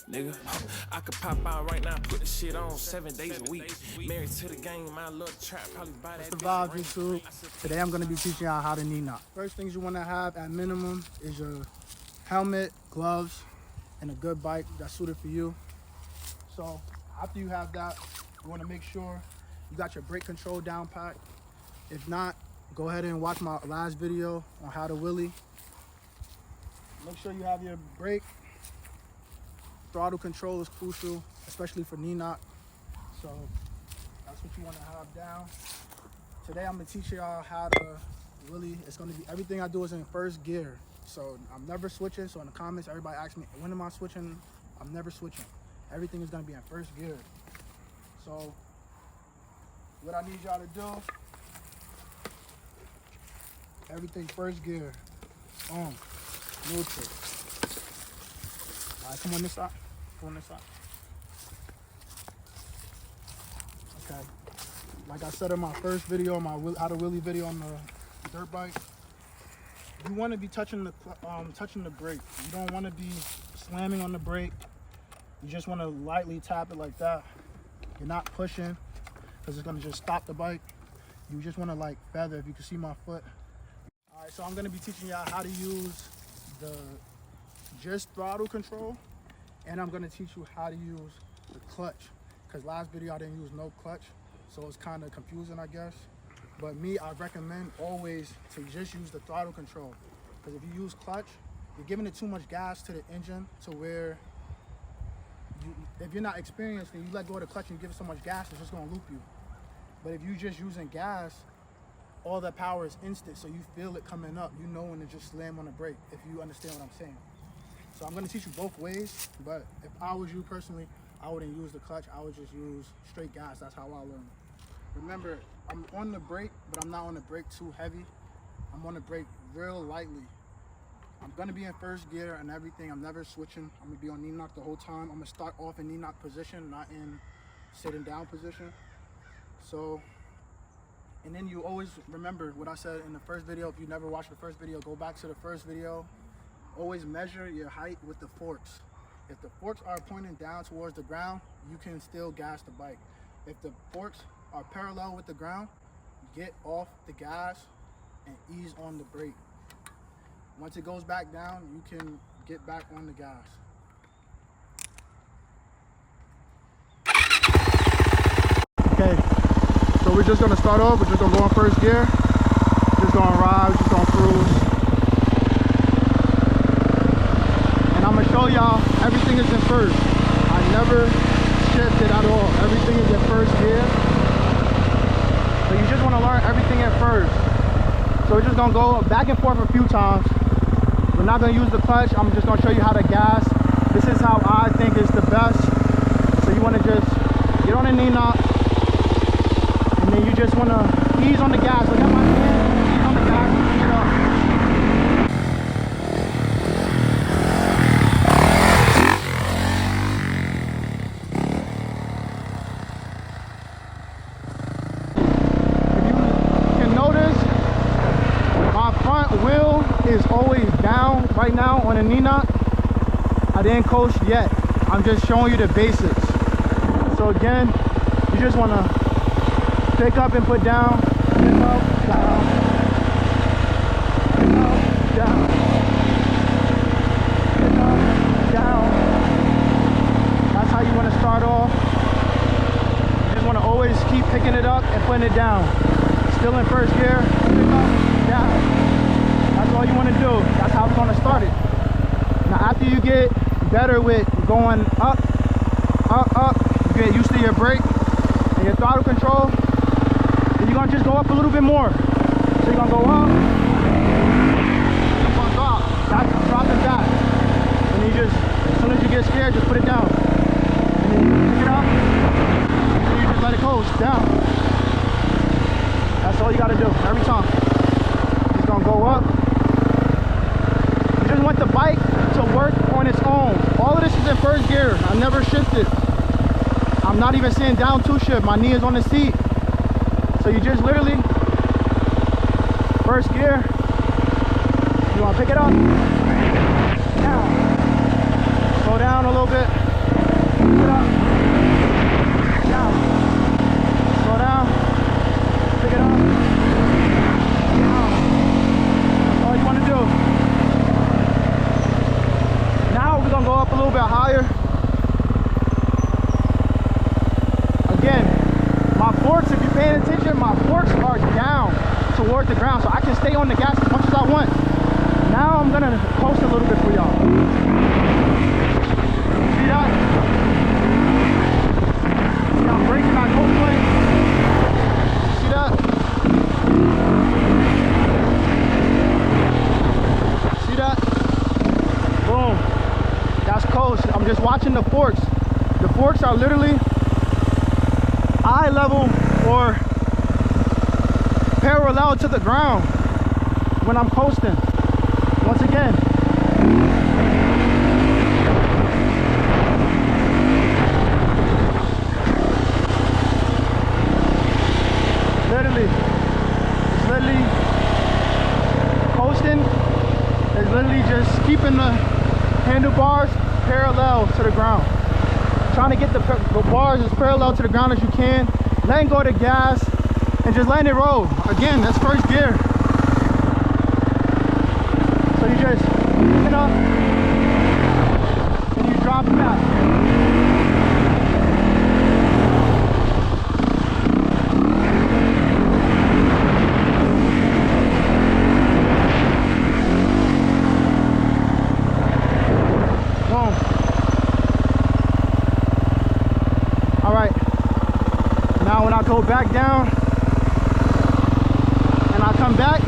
Nigga, I could pop out right now, put the shit on 7 days a week. Married to the game, my little trap probably buy that. What's the vibe, YouTube? Today I'm gonna be teaching y'all how to knee knock. First things you wanna have at minimum is your helmet, gloves, and a good bike that's suited for you. So after you have that, you wanna make sure you got your brake control down pat. If not, go ahead and watch my last video on how to wheelie. Make sure you have your brake. Throttle control is crucial, especially for knee knock. So that's what you want to have down. Today I'm gonna teach y'all how to wheelie. It's gonna be, everything I do is in first gear. So I'm never switching. So in the comments, everybody asks me, when am I switching? I'm never switching. Everything is gonna be in first gear. So what I need y'all to do, everything first gear, on, neutral. All right, come on this side. Come on this side. Okay. Like I said in my first video, my how to wheelie video on the dirt bike, you want to be touching the brake. You don't want to be slamming on the brake. You just want to lightly tap it like that. You're not pushing because it's gonna just stop the bike. You just want to like feather. If you can see my foot. All right, so I'm gonna be teaching y'all how to use the just throttle control, and I'm going to teach you how to use the clutch, because last video I didn't use no clutch, so it's kind of confusing, I guess. But me, I recommend always to just use the throttle control, because if you use clutch, you're giving it too much gas to the engine to where if you're not experienced and you let go of the clutch and you give it so much gas, it's just going to loop you. But if you're just using gas, all that power is instant, so you feel it coming up. You know when to just slam on the brake, if you understand what I'm saying. So I'm going to teach you both ways, but if I was you personally, I wouldn't use the clutch. I would just use straight gas. That's how I learned. Remember, I'm on the brake, but I'm not on the brake too heavy. I'm on the brake real lightly. I'm going to be in first gear and everything. I'm never switching. I'm going to be on knee knock the whole time. I'm going to start off in knee knock position, not in sitting down position. So, and then you always remember what I said in the first video. If you never watched the first video, go back to the first video. Always measure your height with the forks. If the forks are pointing down towards the ground, you can still gas the bike. If the forks are parallel with the ground, get off the gas and ease on the brake. Once it goes back down, you can get back on the gas. Okay, so we're just gonna start off. We're just gonna go in first gear. Just gonna ride, just gonna cruise. I'm gonna show y'all everything is in first. I never shifted at all. Everything is in first gear. So you just want to learn everything in first. So we're just gonna go back and forth a few times. We're not gonna use the clutch. I'm just gonna show you how to gas. This is how I think is the best. So you want to just get on a knee knock, and then you just want to ease on the gas. Look at my hand, ease on the gas, ease it up. Wheel is always down right now on a knee knock. I didn't coach yet. I'm just showing you the basics. So again, you just want to pick up and put down, pick up, down, pick up, down, pick up, down. That's how you want to start off. You just want to always keep picking it up and putting it down. Still in first gear, pick up, down. That's all you want to do. That's how we're going to start it. Now after you get better with going up, you get used to your brake and your throttle control, then you're going to just go up a little bit more. So you're going to go up, you're going to drop. That's dropping back. And you just, as soon as you get scared, just put it down. And then you pick it up, and then you just let it go down. That's all you got to do every time. It's going to go up. You just want the bike to work on its own. All of this is in first gear. I never shifted. I'm not even sitting down to shift. My knee is on the seat. So you just literally, first gear, You want to pick it up? Down. Slow down a little bit. Pick it up. Down. Slow down. Pick it up. Down. That's all you want to do. Now we're going to go up a little bit higher. Again, my forks, if you're paying attention, my forks are down toward the ground, so I can stay on the gas as much as I want. Now I'm gonna coast a little bit for y'all. See that? See I'm braking on coast plate. See that? See that? Boom. That's coast. I'm just watching the forks. The forks are literally eye level or parallel to the ground when I'm coasting. Once again, it's literally coasting. It's literally just keeping the handlebars parallel to the ground. Trying to get the bars as parallel to the ground as you can, letting go of the gas, and just letting it roll. Again, that's first gear. So you just pick it up, and you drop it back. Boom. All right. Now when I go back down and I come back,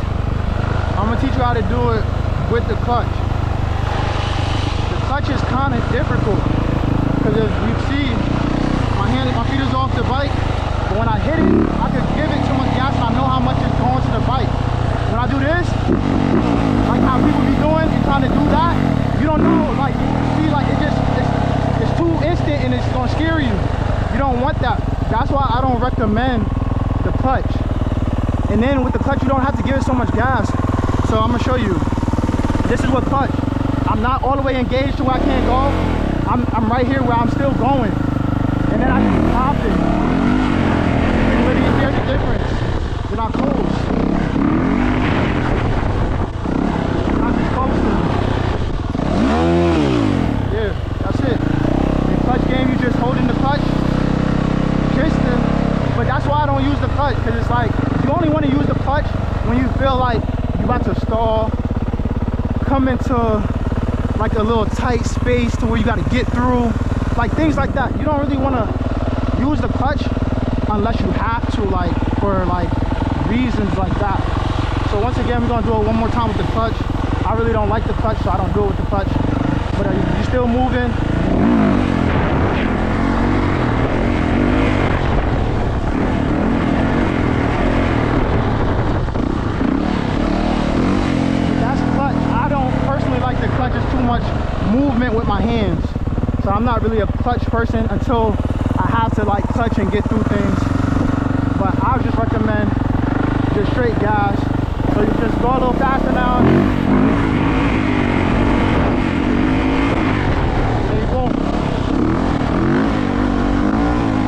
I'm gonna teach you how to do it with the clutch. The clutch is kind of difficult because as you see, my feet is off the bike, but when I hit it, I could give it too much gas and I know how much is going to the bike. When I do this, like how people be doing and trying to do that, you don't know, like, see, like it's too instant and it's gonna scare you. You don't want that. That's why I don't recommend the clutch. And then with the clutch, you don't have to give it so much gas. So I'm gonna show you. This is what clutch. I'm not all the way engaged to where I can't go. I'm right here where I'm still going. And then I can pop it. You can really hear the difference. Then I coast. I'm just coasting. Yeah, that's it. In clutch game, you just holding the clutch. But that's why I don't use the clutch, because it's like you only want to use the clutch when you feel like you're about to stall, come into like a little tight space to where you got to get through, like things like that. You don't really want to use the clutch unless you have to, like for like reasons like that. So once again, we're gonna do it one more time with the clutch. I really don't like the clutch, so I don't do it with the clutch. But you're still moving. The clutch is too much movement with my hands, so I'm not really a clutch person until I have to like clutch and get through things. But I would just recommend just straight gas, so you just go a little faster now. There you go.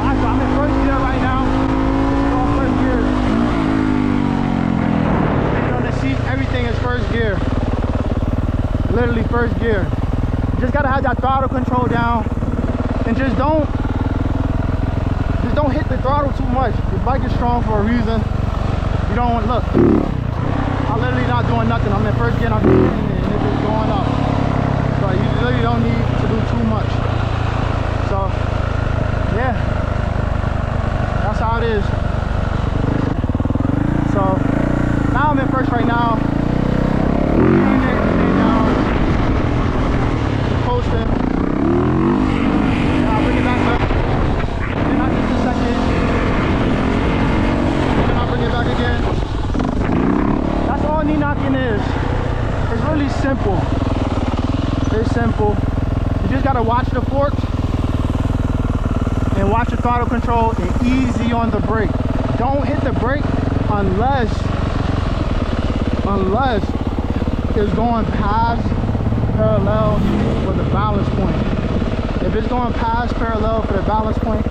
Alright, so I'm in first gear right now. It's all first gear. You know, the seat, everything is first gear. Literally first gear. You just gotta have that throttle control down, and just don't hit the throttle too much. Your bike is strong for a reason. You don't want, look, I'm literally not doing nothing. I'm in first gear and I'm just hitting it and it's just going up. So you literally don't need to do too much. So yeah, that's how it is. So now I'm in first right now. Coasting. Then I'll bring it back up. Then I'll get to second. Then I'll bring it back again. That's all knee knocking is. It's really simple. Very simple. You just gotta watch the forks and watch the throttle control and easy on the brake. Don't hit the brake unless is going past parallel for the balance point. If it's going past parallel for the balance point,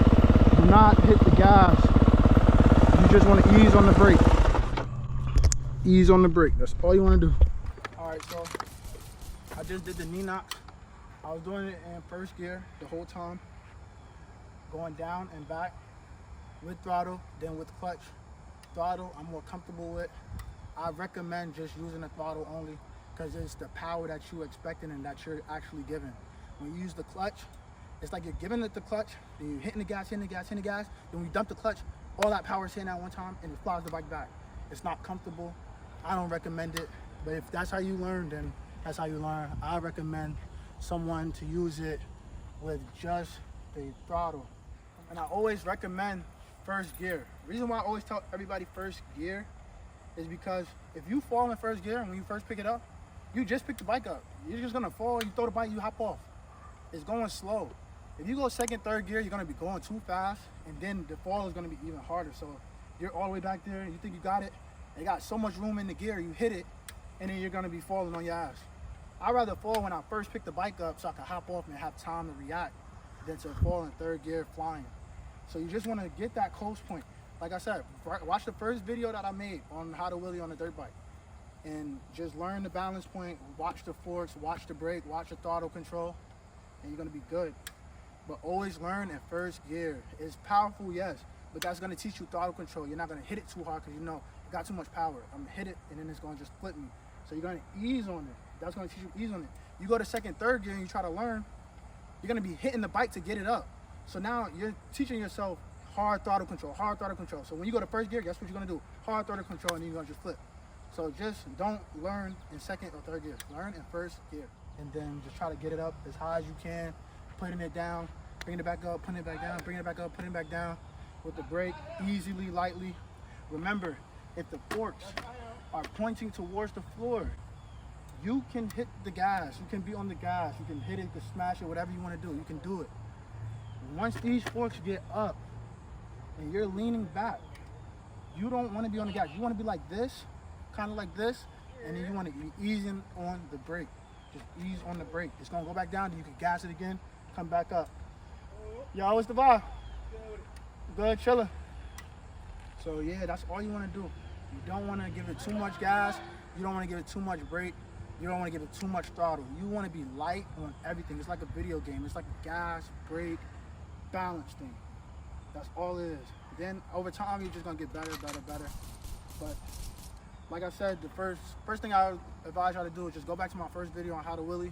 do not hit the gas. You just want to ease on the brake. Ease on the brake. That's all you want to do. All right, so I just did the knee knock. I was doing it in first gear the whole time, going down and back with throttle, then with clutch. Throttle, I'm more comfortable with. I recommend just using the throttle only because it's the power that you're expecting and that you're actually giving. When you use the clutch, it's like you're giving it the clutch, then you're hitting the gas, hitting the gas, hitting the gas. Then when you dump the clutch, all that power is hitting at one time and it flies the bike back. It's not comfortable. I don't recommend it, but if that's how you learn, then that's how you learn. I recommend someone to use it with just the throttle. And I always recommend first gear. The reason why I always tell everybody first gear is because if you fall in first gear and when you first pick it up, you just pick the bike up. You're just gonna fall, you throw the bike, you hop off. It's going slow. If you go second, third gear, you're gonna be going too fast, and then the fall is gonna be even harder. So you're all the way back there, you think you got it, you got so much room in the gear, you hit it, and then you're gonna be falling on your ass. I'd rather fall when I first pick the bike up so I can hop off and have time to react than to fall in third gear flying. So you just want to get that close point. Like I said, watch the first video that I made on how to wheelie on a dirt bike and just learn the balance point, watch the forks, watch the brake, watch the throttle control, and you're going to be good. But always learn in first gear. It's powerful, yes, but that's going to teach you throttle control. You're not going to hit it too hard because you know it got too much power. I'm going to hit it and then it's going to just flip me. So you're going to ease on it. That's going to teach you ease on it. You go to second, third gear and you try to learn, you're going to be hitting the bike to get it up. So now you're teaching yourself hard throttle control, hard throttle control. So when you go to first gear, guess what you're going to do? Hard throttle control, and then you're going to just flip. So just don't learn in second or third gear. Learn in first gear. And then just try to get it up as high as you can, putting it down, bringing it back up, putting it back down, bringing it back up, putting it back down with the brake, easily, lightly. Remember, if the forks are pointing towards the floor, you can hit the gas, you can be on the gas, you can hit it, you can smash it, whatever you want to do, you can do it. Once these forks get up and you're leaning back, you don't want to be on the gas. You want to be like this, kind of like this, and then you want to be easing on the brake. Just ease on the brake. It's going to go back down, then you can gas it again, come back up. Yo, what's the vibe? Good, chilling. So yeah, that's all you want to do. You don't want to give it too much gas. You don't want to give it too much brake. You don't want to give it too much throttle. You want to be light on everything. It's like a video game. It's like a gas, brake, balance thing. That's all it is. Then over time, you're just going to get better, better, better. But like I said, the first thing I would advise y'all to do is just go back to my first video on how to wheelie.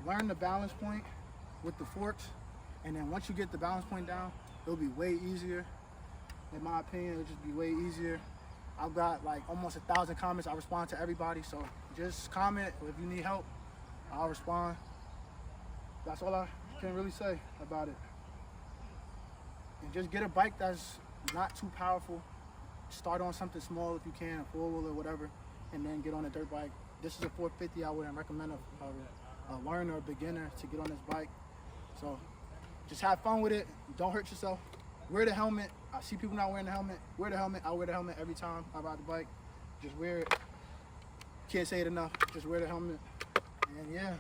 Learn the balance point with the forks. And then once you get the balance point down, it'll be way easier. In my opinion, it'll just be way easier. I've got like almost 1,000 comments. I respond to everybody, so just comment. If you need help, I'll respond. That's all I can really say about it. And just get a bike that's not too powerful. Start on something small if you can, a four-wheeler or whatever, and then get on a dirt bike. This is a 450. I wouldn't recommend a learner or beginner to get on this bike. So just have fun with it. Don't hurt yourself. Wear the helmet. I see people not wearing the helmet. Wear the helmet. I wear the helmet every time I ride the bike. Just wear it. Can't say it enough. Just wear the helmet. And yeah,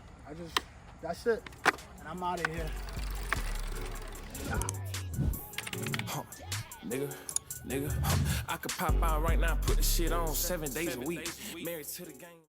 that's it. And I'm out of here. Nigga, I could pop out right now, put the shit on 7 days a week. Married to the game.